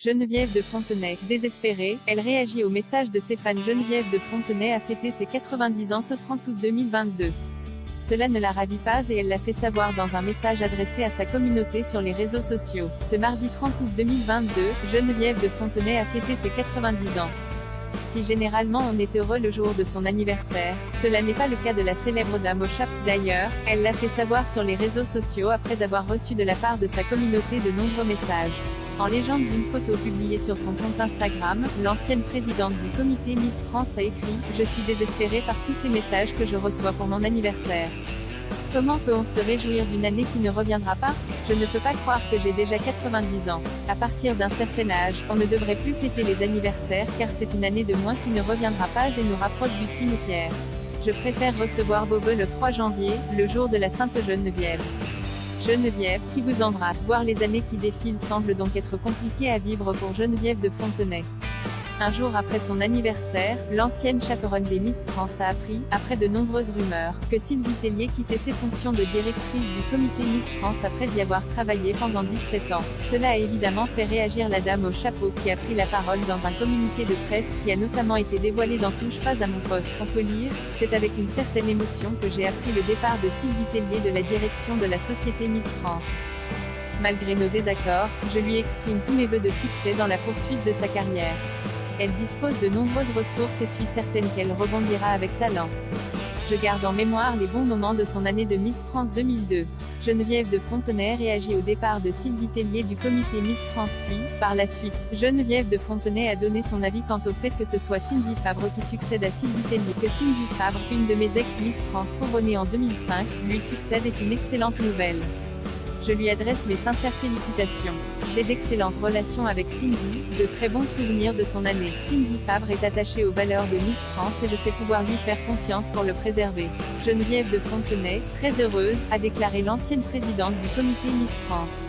Geneviève de Fontenay, désespérée, elle réagit au message de ses fans. Geneviève de Fontenay a fêté ses 90 ans ce 30 août 2022. Cela ne la ravit pas et elle l'a fait savoir dans un message adressé à sa communauté sur les réseaux sociaux. Ce mardi 30 août 2022, Geneviève de Fontenay a fêté ses 90 ans. Si généralement on est heureux le jour de son anniversaire, cela n'est pas le cas de la célèbre dame au chapeau. D'ailleurs, elle l'a fait savoir sur les réseaux sociaux après avoir reçu de la part de sa communauté de nombreux messages. En légende d'une photo publiée sur son compte Instagram, l'ancienne présidente du comité Miss France a écrit « Je suis désespérée par tous ces messages que je reçois pour mon anniversaire. Comment peut-on se réjouir d'une année qui ne reviendra pas? Je ne peux pas croire que j'ai déjà 90 ans. À partir d'un certain âge, on ne devrait plus fêter les anniversaires car c'est une année de moins qui ne reviendra pas et nous rapproche du cimetière. Je préfère recevoir vos vœux le 3 janvier, le jour de la Sainte Geneviève. Geneviève, qui vous embrasse. Voir les années qui défilent semble donc être compliqué à vivre pour Geneviève de Fontenay. Un jour après son anniversaire, l'ancienne chaperonne des Miss France a appris, après de nombreuses rumeurs, que Sylvie Tellier quittait ses fonctions de directrice du comité Miss France après y avoir travaillé pendant 17 ans. Cela a évidemment fait réagir la dame au chapeau qui a pris la parole dans un communiqué de presse qui a notamment été dévoilé dans Touche pas à mon poste. On peut lire « C'est avec une certaine émotion que j'ai appris le départ de Sylvie Tellier de la direction de la société Miss France. Malgré nos désaccords, je lui exprime tous mes vœux de succès dans la poursuite de sa carrière. Elle dispose de nombreuses ressources et suis certaine qu'elle rebondira avec talent. Je garde en mémoire les bons moments de son année de Miss France 2002. Geneviève de Fontenay réagit au départ de Sylvie Tellier du comité Miss France puis, par la suite, Geneviève de Fontenay a donné son avis quant au fait que ce soit Cindy Fabre qui succède à Sylvie Tellier. Que Cindy Fabre, une de mes ex-Miss France couronnée en 2005, lui succède est une excellente nouvelle. Je lui adresse mes sincères félicitations. J'ai d'excellentes relations avec Cindy, de très bons souvenirs de son année. Cindy Fabre est attachée aux valeurs de Miss France et je sais pouvoir lui faire confiance pour le préserver. Geneviève de Fontenay, très heureuse, a déclaré l'ancienne présidente du comité Miss France.